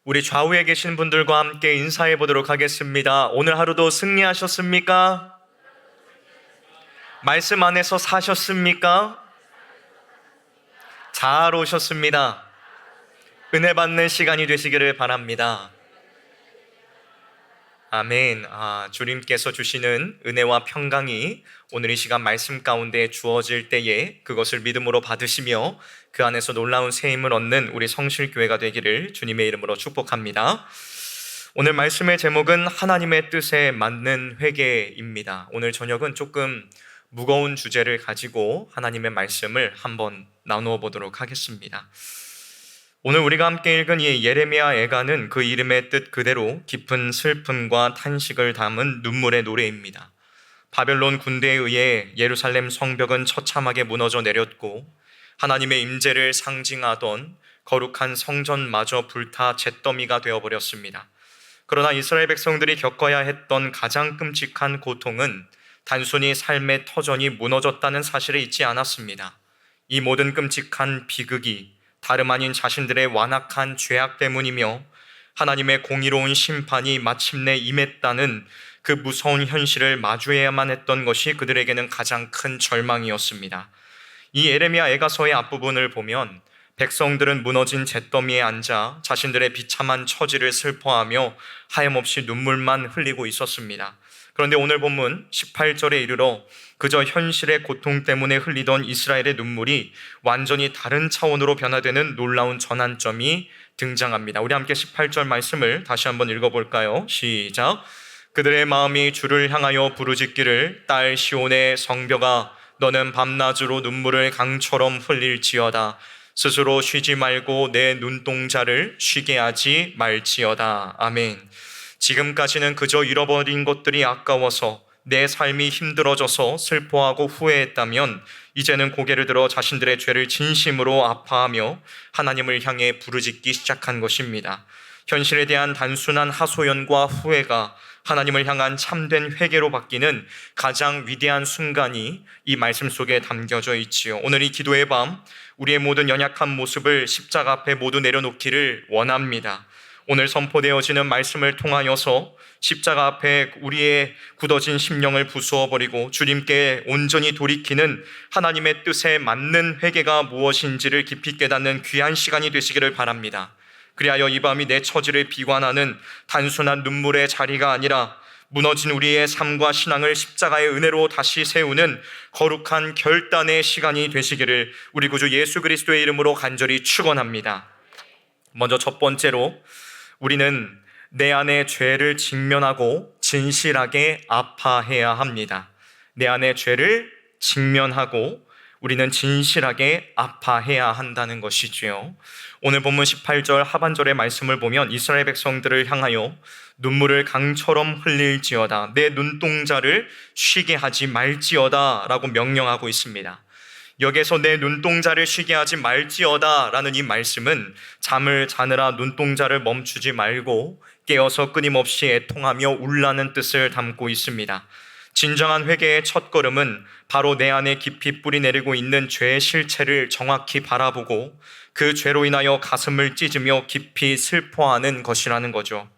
우리 좌우에 계신 분들과 함께 인사해 보도록 하겠습니다. 오늘 하루도 승리하셨습니까? 말씀 안에서 사셨습니까? 잘 오셨습니다. 은혜 받는 시간이 되시기를 바랍니다. 아멘. 주님께서 주시는 은혜와 평강이 오늘 이 시간 말씀 가운데 주어질 때에 그것을 믿음으로 받으시며 그 안에서 놀라운 새 힘을 얻는 우리 성실교회가 되기를 주님의 이름으로 축복합니다. 오늘 말씀의 제목은 하나님의 뜻에 맞는 회개입니다. 오늘 저녁은 조금 무거운 주제를 가지고 하나님의 말씀을 한번 나누어 보도록 하겠습니다. 오늘 우리가 함께 읽은 이 예레미야 애가는 그 이름의 뜻 그대로 깊은 슬픔과 탄식을 담은 눈물의 노래입니다. 바벨론 군대에 의해 예루살렘 성벽은 처참하게 무너져 내렸고 하나님의 임재를 상징하던 거룩한 성전마저 불타 잿더미가 되어버렸습니다. 그러나 이스라엘 백성들이 겪어야 했던 가장 끔찍한 고통은 단순히 삶의 터전이 무너졌다는 사실을 잊지 않았습니다. 이 모든 끔찍한 비극이 다름 아닌 자신들의 완악한 죄악 때문이며 하나님의 공의로운 심판이 마침내 임했다는 그 무서운 현실을 마주해야만 했던 것이 그들에게는 가장 큰 절망이었습니다. 이 예레미야 애가서의 앞부분을 보면 백성들은 무너진 잿더미에 앉아 자신들의 비참한 처지를 슬퍼하며 하염없이 눈물만 흘리고 있었습니다. 그런데 오늘 본문 18절에 이르러 그저 현실의 고통 때문에 흘리던 이스라엘의 눈물이 완전히 다른 차원으로 변화되는 놀라운 전환점이 등장합니다. 우리 함께 18절 말씀을 다시 한번 읽어볼까요? 시작. 그들의 마음이 주를 향하여 부르짖기를 딸 시온의 성벽아 너는 밤낮으로 눈물을 강처럼 흘릴지어다. 스스로 쉬지 말고 내 눈동자를 쉬게 하지 말지어다. 아멘. 지금까지는 그저 잃어버린 것들이 아까워서 내 삶이 힘들어져서 슬퍼하고 후회했다면 이제는 고개를 들어 자신들의 죄를 진심으로 아파하며 하나님을 향해 부르짖기 시작한 것입니다. 현실에 대한 단순한 하소연과 후회가 하나님을 향한 참된 회개로 바뀌는 가장 위대한 순간이 이 말씀 속에 담겨져 있지요. 오늘 이 기도의 밤 우리의 모든 연약한 모습을 십자가 앞에 모두 내려놓기를 원합니다. 오늘 선포되어지는 말씀을 통하여서 십자가 앞에 우리의 굳어진 심령을 부수어버리고 주님께 온전히 돌이키는 하나님의 뜻에 맞는 회개가 무엇인지를 깊이 깨닫는 귀한 시간이 되시기를 바랍니다. 그리하여 이 밤이 내 처지를 비관하는 단순한 눈물의 자리가 아니라 무너진 우리의 삶과 신앙을 십자가의 은혜로 다시 세우는 거룩한 결단의 시간이 되시기를 우리 구주 예수 그리스도의 이름으로 간절히 축원합니다. 먼저 첫 번째로 우리는 내 안의 죄를 직면하고 진실하게 아파해야 합니다. 내 안의 죄를 직면하고 우리는 진실하게 아파해야 한다는 것이지요. 오늘 본문 18절 하반절의 말씀을 보면 이스라엘 백성들을 향하여 눈물을 강처럼 흘릴지어다 내 눈동자를 쉬게 하지 말지어다 라고 명령하고 있습니다. 여기에서 내 눈동자를 쉬게 하지 말지어다 라는 이 말씀은 잠을 자느라 눈동자를 멈추지 말고 깨어서 끊임없이 애통하며 울라는 뜻을 담고 있습니다. 진정한 회개의 첫걸음은 바로 내 안에 깊이 뿌리 내리고 있는 죄의 실체를 정확히 바라보고 그 죄로 인하여 가슴을 찢으며 깊이 슬퍼하는 것이라는 거죠.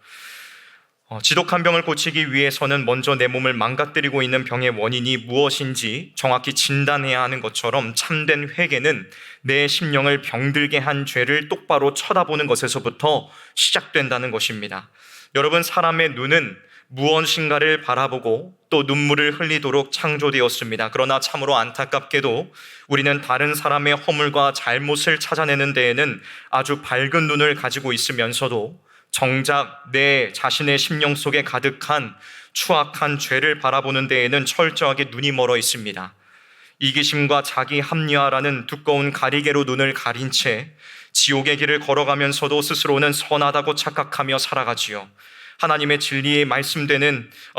지독한 병을 고치기 위해서는 먼저 내 몸을 망가뜨리고 있는 병의 원인이 무엇인지 정확히 진단해야 하는 것처럼 참된 회개는 내 심령을 병들게 한 죄를 똑바로 쳐다보는 것에서부터 시작된다는 것입니다. 여러분, 사람의 눈은 무엇인가를 바라보고 또 눈물을 흘리도록 창조되었습니다. 그러나 참으로 안타깝게도 우리는 다른 사람의 허물과 잘못을 찾아내는 데에는 아주 밝은 눈을 가지고 있으면서도 정작 내 자신의 심령 속에 가득한 추악한 죄를 바라보는 데에는 철저하게 눈이 멀어 있습니다. 이기심과 자기 합리화라는 두꺼운 가리개로 눈을 가린 채 지옥의 길을 걸어가면서도 스스로는 선하다고 착각하며 살아가지요. 하나님의 진리의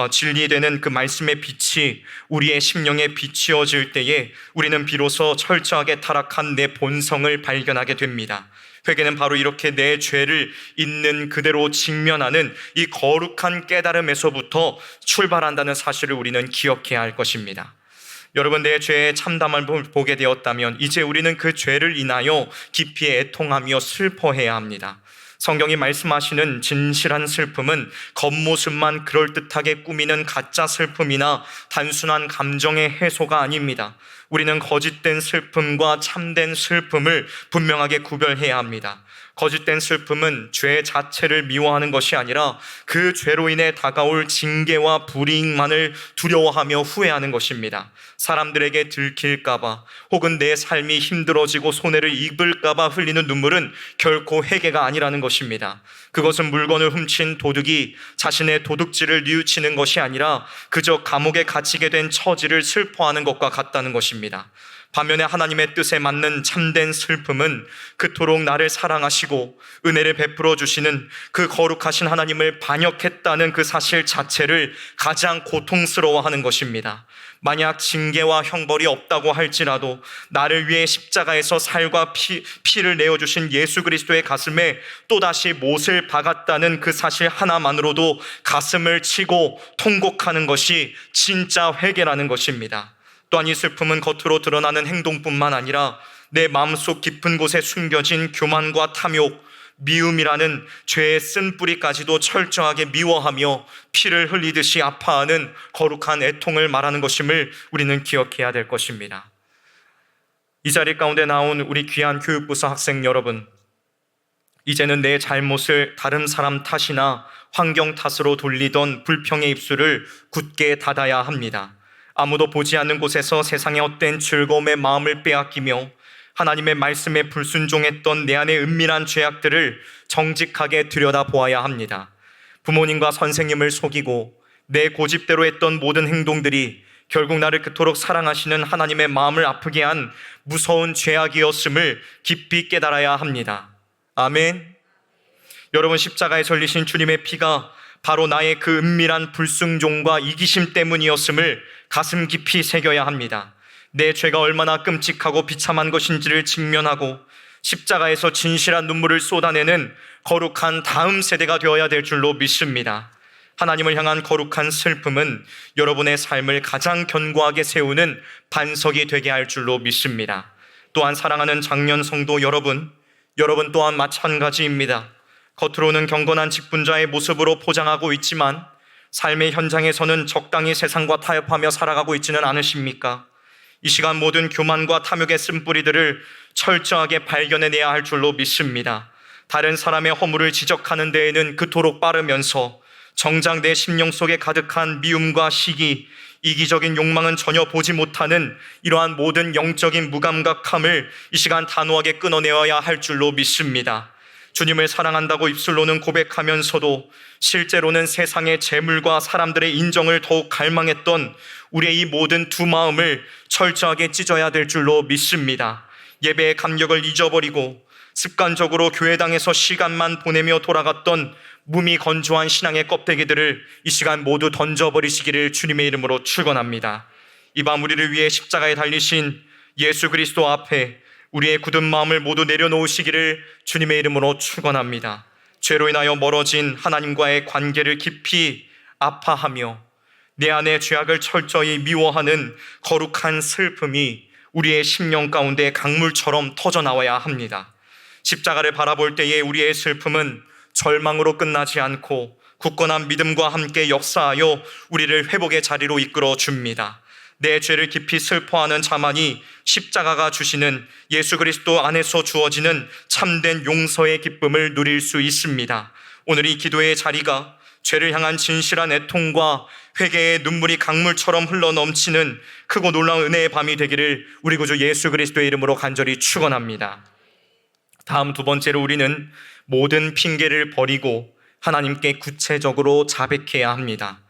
진리되는 그 말씀의 빛이 우리의 심령에 비치어질 때에 우리는 비로소 철저하게 타락한 내 본성을 발견하게 됩니다. 회개는 바로 이렇게 내 죄를 있는 그대로 직면하는 이 거룩한 깨달음에서부터 출발한다는 사실을 우리는 기억해야 할 것입니다. 여러분, 내 죄의 참담을 보게 되었다면 이제 우리는 그 죄를 인하여 깊이 애통하며 슬퍼해야 합니다. 성경이 말씀하시는 진실한 슬픔은 겉모습만 그럴듯하게 꾸미는 가짜 슬픔이나 단순한 감정의 해소가 아닙니다. 우리는 거짓된 슬픔과 참된 슬픔을 분명하게 구별해야 합니다. 거짓된 슬픔은 죄 자체를 미워하는 것이 아니라 그 죄로 인해 다가올 징계와 불이익만을 두려워하며 후회하는 것입니다. 사람들에게 들킬까봐 혹은 내 삶이 힘들어지고 손해를 입을까봐 흘리는 눈물은 결코 회개가 아니라는 것입니다. 그것은 물건을 훔친 도둑이 자신의 도둑질을 뉘우치는 것이 아니라 그저 감옥에 갇히게 된 처지를 슬퍼하는 것과 같다는 것입니다. 반면에 하나님의 뜻에 맞는 참된 슬픔은 그토록 나를 사랑하시고 은혜를 베풀어 주시는 그 거룩하신 하나님을 반역했다는 그 사실 자체를 가장 고통스러워하는 것입니다. 만약 징계와 형벌이 없다고 할지라도 나를 위해 십자가에서 살과 피를 내어주신 예수 그리스도의 가슴에 또다시 못을 박았다는 그 사실 하나만으로도 가슴을 치고 통곡하는 것이 진짜 회개라는 것입니다. 또한 이 슬픔은 겉으로 드러나는 행동뿐만 아니라 내 마음속 깊은 곳에 숨겨진 교만과 탐욕, 미움이라는 죄의 쓴뿌리까지도 철저하게 미워하며 피를 흘리듯이 아파하는 거룩한 애통을 말하는 것임을 우리는 기억해야 될 것입니다. 이 자리 가운데 나온 우리 귀한 교육부서 학생 여러분, 이제는 내 잘못을 다른 사람 탓이나 환경 탓으로 돌리던 불평의 입술을 굳게 닫아야 합니다. 아무도 보지 않는 곳에서 세상의 헛된 즐거움의 마음을 빼앗기며 하나님의 말씀에 불순종했던 내 안의 은밀한 죄악들을 정직하게 들여다보아야 합니다. 부모님과 선생님을 속이고 내 고집대로 했던 모든 행동들이 결국 나를 그토록 사랑하시는 하나님의 마음을 아프게 한 무서운 죄악이었음을 깊이 깨달아야 합니다. 아멘. 여러분, 십자가에 절리신 주님의 피가 바로 나의 그 은밀한 불순종과 이기심 때문이었음을 가슴 깊이 새겨야 합니다. 내 죄가 얼마나 끔찍하고 비참한 것인지를 직면하고 십자가에서 진실한 눈물을 쏟아내는 거룩한 다음 세대가 되어야 될 줄로 믿습니다. 하나님을 향한 거룩한 슬픔은 여러분의 삶을 가장 견고하게 세우는 반석이 되게 할 줄로 믿습니다. 또한 사랑하는 장년 성도 여러분 또한 마찬가지입니다. 겉으로는 경건한 직분자의 모습으로 포장하고 있지만 삶의 현장에서는 적당히 세상과 타협하며 살아가고 있지는 않으십니까? 이 시간 모든 교만과 탐욕의 쓴뿌리들을 철저하게 발견해내야 할 줄로 믿습니다. 다른 사람의 허물을 지적하는 데에는 그토록 빠르면서 정작 내 심령 속에 가득한 미움과 시기, 이기적인 욕망은 전혀 보지 못하는 이러한 모든 영적인 무감각함을 이 시간 단호하게 끊어내어야 할 줄로 믿습니다. 주님을 사랑한다고 입술로는 고백하면서도 실제로는 세상의 재물과 사람들의 인정을 더욱 갈망했던 우리의 이 모든 두 마음을 철저하게 찢어야 될 줄로 믿습니다. 예배의 감격을 잊어버리고 습관적으로 교회당에서 시간만 보내며 돌아갔던 무미건조한 신앙의 껍데기들을 이 시간 모두 던져버리시기를 주님의 이름으로 축원합니다. 이 밤 우리를 위해 십자가에 달리신 예수 그리스도 앞에 우리의 굳은 마음을 모두 내려놓으시기를 주님의 이름으로 축원합니다. 죄로 인하여 멀어진 하나님과의 관계를 깊이 아파하며 내 안의 죄악을 철저히 미워하는 거룩한 슬픔이 우리의 심령 가운데 강물처럼 터져나와야 합니다. 십자가를 바라볼 때에 우리의 슬픔은 절망으로 끝나지 않고 굳건한 믿음과 함께 역사하여 우리를 회복의 자리로 이끌어 줍니다. 내 죄를 깊이 슬퍼하는 자만이 십자가가 주시는 예수 그리스도 안에서 주어지는 참된 용서의 기쁨을 누릴 수 있습니다. 오늘 이 기도의 자리가 죄를 향한 진실한 애통과 회개의 눈물이 강물처럼 흘러넘치는 크고 놀라운 은혜의 밤이 되기를 우리 구주 예수 그리스도의 이름으로 간절히 축원합니다. 다음 두 번째로 우리는 모든 핑계를 버리고 하나님께 구체적으로 자백해야 합니다.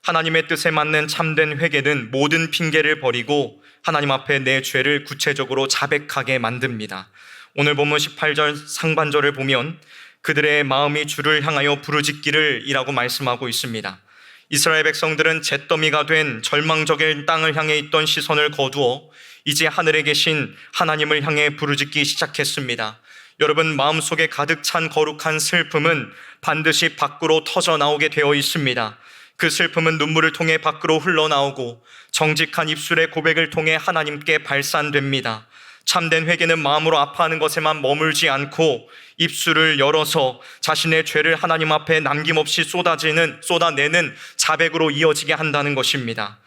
하나님의 뜻에 맞는 참된 회개는 모든 핑계를 버리고 하나님 앞에 내 죄를 구체적으로 자백하게 만듭니다. 오늘 본문 18절 상반절을 보면 그들의 마음이 주를 향하여 부르짖기를 이라고 말씀하고 있습니다. 이스라엘 백성들은 잿더미가 된 절망적인 땅을 향해 있던 시선을 거두어 이제 하늘에 계신 하나님을 향해 부르짖기 시작했습니다. 여러분, 마음속에 가득 찬 거룩한 슬픔은 반드시 밖으로 터져 나오게 되어 있습니다. 그 슬픔은 눈물을 통해 밖으로 흘러나오고 정직한 입술의 고백을 통해 하나님께 발산됩니다. 참된 회개는 마음으로 아파하는 것에만 머물지 않고 입술을 열어서 자신의 죄를 하나님 앞에 남김없이 쏟아내는 자백으로 이어지게 한다는 것입니다.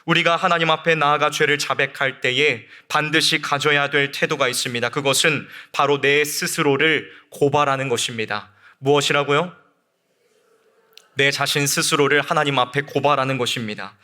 우리가 하나님 앞에 나아가 죄를 자백할 때에 반드시 가져야 될 태도가 있습니다. 그것은 바로 내 스스로를 고발하는 것입니다. 무엇이라고요? 내 자신 스스로를 하나님 앞에 고발하는 것입니다.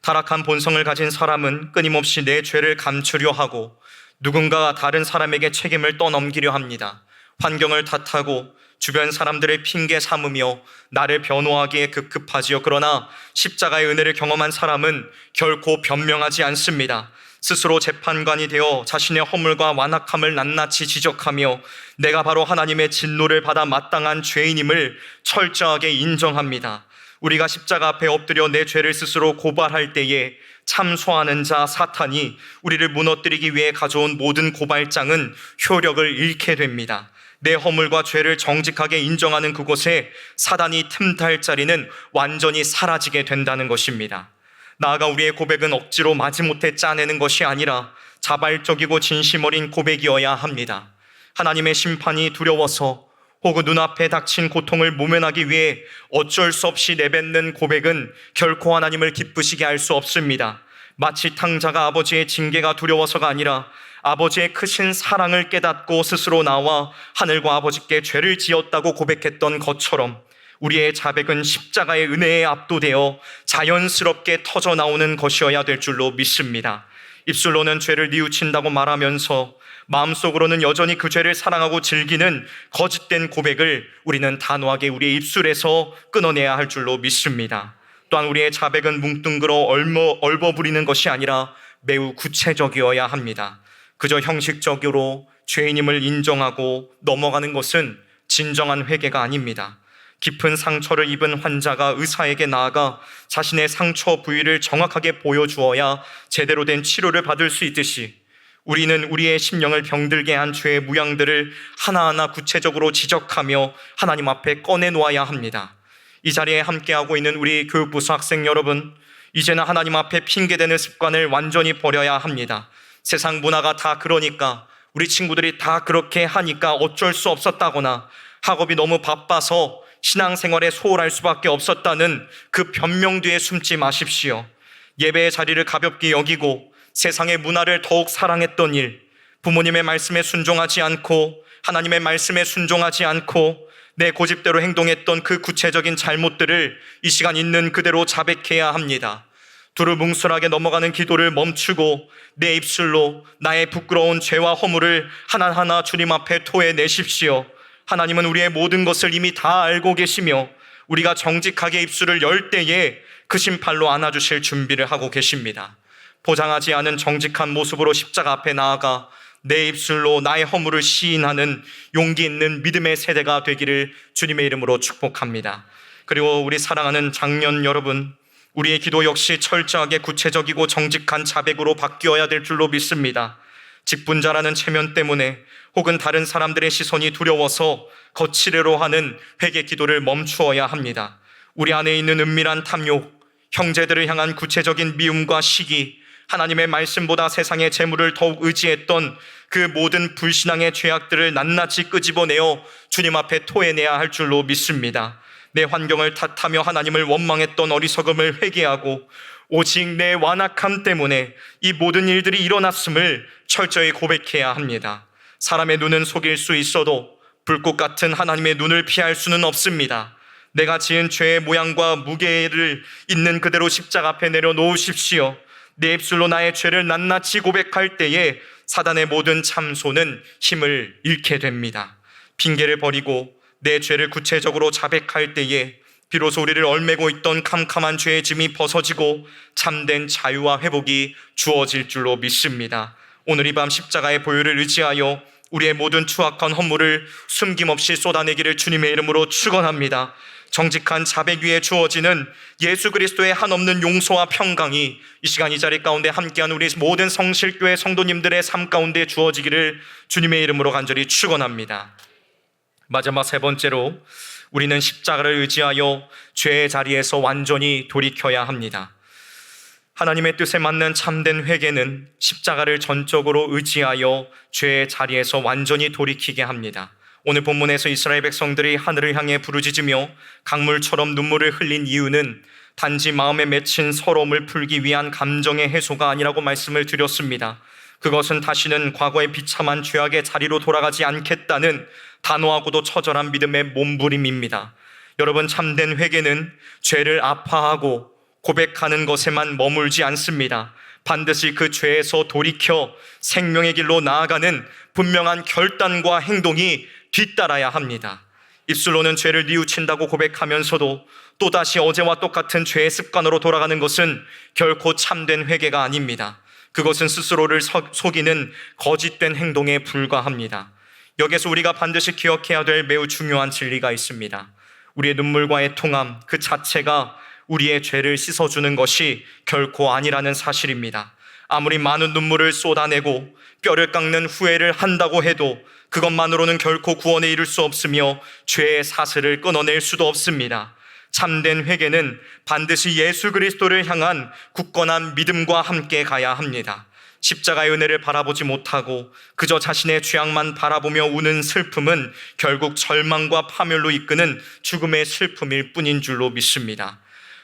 타락한 본성을 가진 사람은 끊임없이 내 죄를 감추려 하고 누군가 다른 사람에게 책임을 떠넘기려 합니다. 환경을 탓하고 주변 사람들을 핑계 삼으며 나를 변호하기에 급급하지요. 그러나 십자가의 은혜를 경험한 사람은 결코 변명하지 않습니다. 스스로 재판관이 되어 자신의 허물과 완악함을 낱낱이 지적하며 내가 바로 하나님의 진노를 받아 마땅한 죄인임을 철저하게 인정합니다. 우리가 십자가 앞에 엎드려 내 죄를 스스로 고발할 때에 참소하는 자 사탄이 우리를 무너뜨리기 위해 가져온 모든 고발장은 효력을 잃게 됩니다. 내 허물과 죄를 정직하게 인정하는 그곳에 사단이 틈탈 자리는 완전히 사라지게 된다는 것입니다. 나아가 우리의 고백은 억지로 마지못해 짜내는 것이 아니라 자발적이고 진심 어린 고백이어야 합니다. 하나님의 심판이 두려워서 혹은 눈앞에 닥친 고통을 모면하기 위해 어쩔 수 없이 내뱉는 고백은 결코 하나님을 기쁘시게 할 수 없습니다. 마치 탕자가 아버지의 징계가 두려워서가 아니라 아버지의 크신 사랑을 깨닫고 스스로 나와 하늘과 아버지께 죄를 지었다고 고백했던 것처럼 우리의 자백은 십자가의 은혜에 압도되어 자연스럽게 터져 나오는 것이어야 될 줄로 믿습니다. 입술로는 죄를 뉘우친다고 말하면서 마음속으로는 여전히 그 죄를 사랑하고 즐기는 거짓된 고백을 우리는 단호하게 우리의 입술에서 끊어내야 할 줄로 믿습니다. 또한 우리의 자백은 뭉뚱그러 얼버무리는 것이 아니라 매우 구체적이어야 합니다. 그저 형식적으로 죄인임을 인정하고 넘어가는 것은 진정한 회개가 아닙니다. 깊은 상처를 입은 환자가 의사에게 나아가 자신의 상처 부위를 정확하게 보여주어야 제대로 된 치료를 받을 수 있듯이 우리는 우리의 심령을 병들게 한 죄의 무양들을 하나하나 구체적으로 지적하며 하나님 앞에 꺼내놓아야 합니다. 이 자리에 함께하고 있는 우리 교육부서 학생 여러분, 이제는 하나님 앞에 핑계대는 습관을 완전히 버려야 합니다. 세상 문화가 다 그러니까, 우리 친구들이 다 그렇게 하니까 어쩔 수 없었다거나 학업이 너무 바빠서 신앙생활에 소홀할 수밖에 없었다는 그 변명 뒤에 숨지 마십시오. 예배의 자리를 가볍게 여기고 세상의 문화를 더욱 사랑했던 일, 부모님의 말씀에 순종하지 않고 하나님의 말씀에 순종하지 않고 내 고집대로 행동했던 그 구체적인 잘못들을 이 시간 있는 그대로 자백해야 합니다. 두루뭉술하게 넘어가는 기도를 멈추고 내 입술로 나의 부끄러운 죄와 허물을 하나하나 주님 앞에 토해내십시오. 하나님은 우리의 모든 것을 이미 다 알고 계시며 우리가 정직하게 입술을 열 때에 그 심판로 안아주실 준비를 하고 계십니다. 포장하지 않은 정직한 모습으로 십자가 앞에 나아가 내 입술로 나의 허물을 시인하는 용기 있는 믿음의 세대가 되기를 주님의 이름으로 축복합니다. 그리고 우리 사랑하는 장년 여러분, 우리의 기도 역시 철저하게 구체적이고 정직한 자백으로 바뀌어야 될 줄로 믿습니다. 직분자라는 체면 때문에 혹은 다른 사람들의 시선이 두려워서 거칠애로 하는 회개 기도를 멈추어야 합니다. 우리 안에 있는 은밀한 탐욕, 형제들을 향한 구체적인 미움과 시기, 하나님의 말씀보다 세상의 재물을 더욱 의지했던 그 모든 불신앙의 죄악들을 낱낱이 끄집어내어 주님 앞에 토해내야 할 줄로 믿습니다. 내 환경을 탓하며 하나님을 원망했던 어리석음을 회개하고 오직 내 완악함 때문에 이 모든 일들이 일어났음을 철저히 고백해야 합니다. 사람의 눈은 속일 수 있어도 불꽃 같은 하나님의 눈을 피할 수는 없습니다. 내가 지은 죄의 모양과 무게를 있는 그대로 십자가 앞에 내려놓으십시오. 내 입술로 나의 죄를 낱낱이 고백할 때에 사단의 모든 참소는 힘을 잃게 됩니다. 핑계를 버리고 내 죄를 구체적으로 자백할 때에 비로소 우리를 얽매고 있던 캄캄한 죄의 짐이 벗어지고 참된 자유와 회복이 주어질 줄로 믿습니다. 오늘 이 밤 십자가의 보혈을 의지하여 우리의 모든 추악한 허물을 숨김없이 쏟아내기를 주님의 이름으로 축원합니다. 정직한 자백 위에 주어지는 예수 그리스도의 한없는 용서와 평강이 이 시간 이 자리 가운데 함께한 우리 모든 성실교회 성도님들의 삶 가운데 주어지기를 주님의 이름으로 간절히 축원합니다. 마지막 세 번째로 우리는 십자가를 의지하여 죄의 자리에서 완전히 돌이켜야 합니다. 하나님의 뜻에 맞는 참된 회개는 십자가를 전적으로 의지하여 죄의 자리에서 완전히 돌이키게 합니다. 오늘 본문에서 이스라엘 백성들이 하늘을 향해 부르짖으며 강물처럼 눈물을 흘린 이유는 단지 마음에 맺힌 서러움을 풀기 위한 감정의 해소가 아니라고 말씀을 드렸습니다. 그것은 다시는 과거의 비참한 죄악의 자리로 돌아가지 않겠다는 단호하고도 처절한 믿음의 몸부림입니다. 여러분, 참된 회개는 죄를 아파하고 고백하는 것에만 머물지 않습니다. 반드시 그 죄에서 돌이켜 생명의 길로 나아가는 분명한 결단과 행동이 뒤따라야 합니다. 입술로는 죄를 뉘우친다고 고백하면서도 또다시 어제와 똑같은 죄의 습관으로 돌아가는 것은 결코 참된 회개가 아닙니다. 그것은 스스로를 속이는 거짓된 행동에 불과합니다. 여기서 우리가 반드시 기억해야 될 매우 중요한 진리가 있습니다. 우리의 눈물과의 통함 그 자체가 우리의 죄를 씻어주는 것이 결코 아니라는 사실입니다. 아무리 많은 눈물을 쏟아내고 뼈를 깎는 후회를 한다고 해도 그것만으로는 결코 구원에 이를 수 없으며 죄의 사슬을 끊어낼 수도 없습니다. 참된 회개는 반드시 예수 그리스도를 향한 굳건한 믿음과 함께 가야 합니다. 십자가의 은혜를 바라보지 못하고 그저 자신의 죄악만 바라보며 우는 슬픔은 결국 절망과 파멸로 이끄는 죽음의 슬픔일 뿐인 줄로 믿습니다.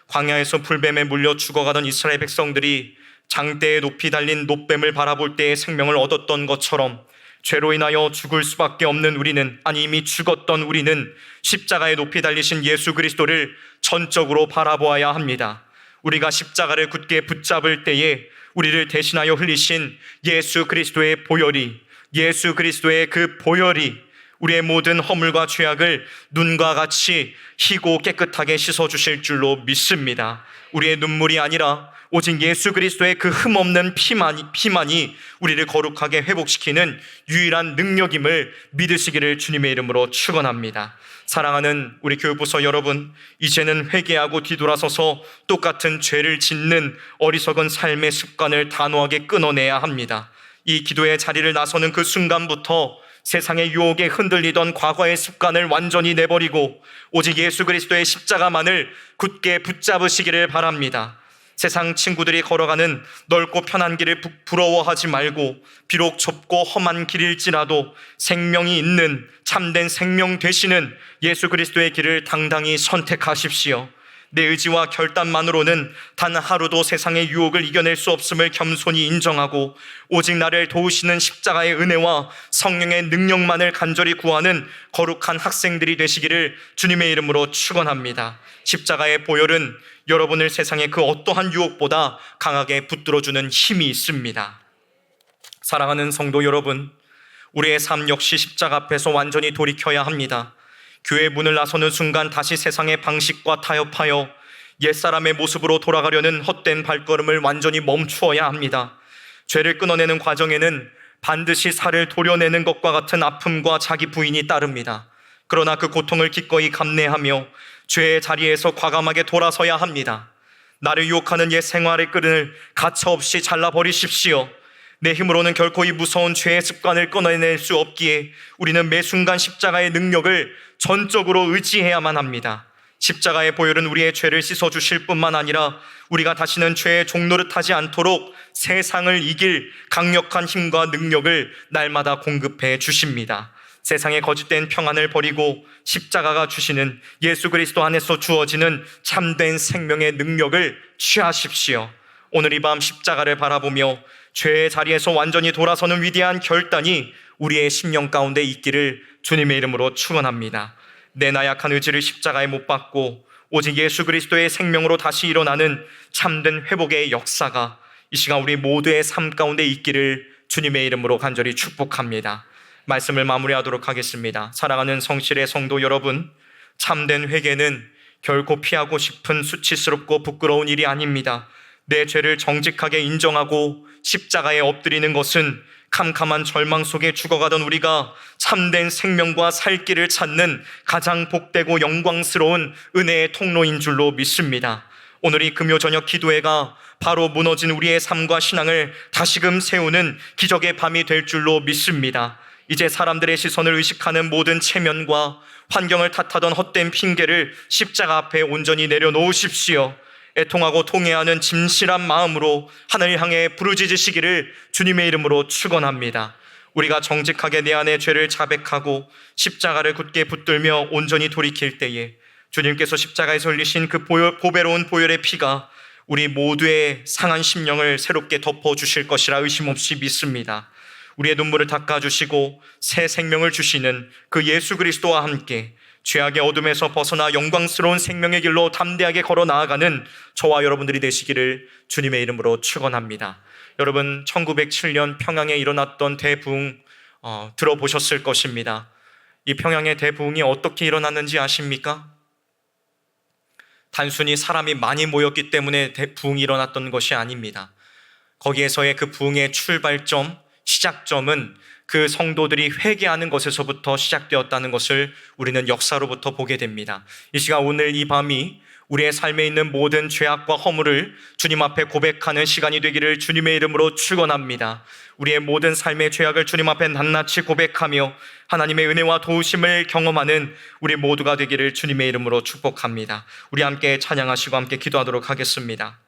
광야에서 불뱀에 물려 죽어가던 이스라엘 백성들이 장대에 높이 달린 놋뱀을 바라볼 때의 생명을 얻었던 것처럼 죄로 인하여 죽을 수밖에 없는 우리는, 아니 이미 죽었던 우리는 십자가에 높이 달리신 예수 그리스도를 전적으로 바라보아야 합니다. 우리가 십자가를 굳게 붙잡을 때에 우리를 대신하여 흘리신 예수 그리스도의 보혈이, 예수 그리스도의 그 보혈이 우리의 모든 허물과 죄악을 눈과 같이 희고 깨끗하게 씻어주실 줄로 믿습니다. 우리의 눈물이 아니라 오직 예수 그리스도의 그 흠없는 피만이 우리를 거룩하게 회복시키는 유일한 능력임을 믿으시기를 주님의 이름으로 축원합니다. 사랑하는 우리 교육부서 여러분, 이제는 회개하고 뒤돌아서서 똑같은 죄를 짓는 어리석은 삶의 습관을 단호하게 끊어내야 합니다. 이 기도의 자리를 나서는 그 순간부터 세상의 유혹에 흔들리던 과거의 습관을 완전히 내버리고 오직 예수 그리스도의 십자가만을 굳게 붙잡으시기를 바랍니다. 세상 친구들이 걸어가는 넓고 편한 길을 부러워하지 말고 비록 좁고 험한 길일지라도 생명이 있는 참된 생명 되시는 예수 그리스도의 길을 당당히 선택하십시오. 내 의지와 결단만으로는 단 하루도 세상의 유혹을 이겨낼 수 없음을 겸손히 인정하고 오직 나를 도우시는 십자가의 은혜와 성령의 능력만을 간절히 구하는 거룩한 학생들이 되시기를 주님의 이름으로 축원합니다. 십자가의 보혈은 여러분을 세상의 그 어떠한 유혹보다 강하게 붙들어주는 힘이 있습니다. 사랑하는 성도 여러분, 우리의 삶 역시 십자가 앞에서 완전히 돌이켜야 합니다. 교회 문을 나서는 순간 다시 세상의 방식과 타협하여 옛사람의 모습으로 돌아가려는 헛된 발걸음을 완전히 멈추어야 합니다. 죄를 끊어내는 과정에는 반드시 살을 도려내는 것과 같은 아픔과 자기 부인이 따릅니다. 그러나 그 고통을 기꺼이 감내하며 죄의 자리에서 과감하게 돌아서야 합니다. 나를 유혹하는 옛 생활의 끈을 가차없이 잘라버리십시오. 내 힘으로는 결코 이 무서운 죄의 습관을 끊어낼 수 없기에 우리는 매 순간 십자가의 능력을 전적으로 의지해야만 합니다. 십자가의 보혈은 우리의 죄를 씻어주실 뿐만 아니라 우리가 다시는 죄의 종노릇하지 않도록 세상을 이길 강력한 힘과 능력을 날마다 공급해 주십니다. 세상의 거짓된 평안을 버리고 십자가가 주시는 예수 그리스도 안에서 주어지는 참된 생명의 능력을 취하십시오. 오늘 이 밤 십자가를 바라보며 죄의 자리에서 완전히 돌아서는 위대한 결단이 우리의 심령 가운데 있기를 주님의 이름으로 축원합니다. 내 나약한 의지를 십자가에 못 박고 오직 예수 그리스도의 생명으로 다시 일어나는 참된 회복의 역사가 이 시간 우리 모두의 삶 가운데 있기를 주님의 이름으로 간절히 축복합니다. 말씀을 마무리하도록 하겠습니다. 사랑하는 성실의 성도 여러분, 참된 회개는 결코 피하고 싶은 수치스럽고 부끄러운 일이 아닙니다. 내 죄를 정직하게 인정하고 십자가에 엎드리는 것은 캄캄한 절망 속에 죽어가던 우리가 참된 생명과 살 길을 찾는 가장 복되고 영광스러운 은혜의 통로인 줄로 믿습니다. 오늘 이 금요 저녁 기도회가 바로 무너진 우리의 삶과 신앙을 다시금 세우는 기적의 밤이 될 줄로 믿습니다. 이제 사람들의 시선을 의식하는 모든 체면과 환경을 탓하던 헛된 핑계를 십자가 앞에 온전히 내려놓으십시오. 애통하고 통회하는 진실한 마음으로 하늘 향해 부르짖으시기를 주님의 이름으로 축원합니다. 우리가 정직하게 내 안의 죄를 자백하고 십자가를 굳게 붙들며 온전히 돌이킬 때에 주님께서 십자가에서 흘리신 그 보배로운 보혈의 피가 우리 모두의 상한 심령을 새롭게 덮어주실 것이라 의심 없이 믿습니다. 우리의 눈물을 닦아주시고 새 생명을 주시는 그 예수 그리스도와 함께 죄악의 어둠에서 벗어나 영광스러운 생명의 길로 담대하게 걸어 나아가는 저와 여러분들이 되시기를 주님의 이름으로 축원합니다. 여러분, 1907년 평양에 일어났던 대부흥 들어보셨을 것입니다. 이 평양의 대부흥이 어떻게 일어났는지 아십니까? 단순히 사람이 많이 모였기 때문에 부흥이 일어났던 것이 아닙니다. 거기에서의 그 부흥의 출발점, 시작점은 그 성도들이 회개하는 것에서부터 시작되었다는 것을 우리는 역사로부터 보게 됩니다. 이 시간, 오늘 이 밤이 우리의 삶에 있는 모든 죄악과 허물을 주님 앞에 고백하는 시간이 되기를 주님의 이름으로 축원합니다. 우리의 모든 삶의 죄악을 주님 앞에 낱낱이 고백하며 하나님의 은혜와 도우심을 경험하는 우리 모두가 되기를 주님의 이름으로 축복합니다. 우리 함께 찬양하시고 함께 기도하도록 하겠습니다.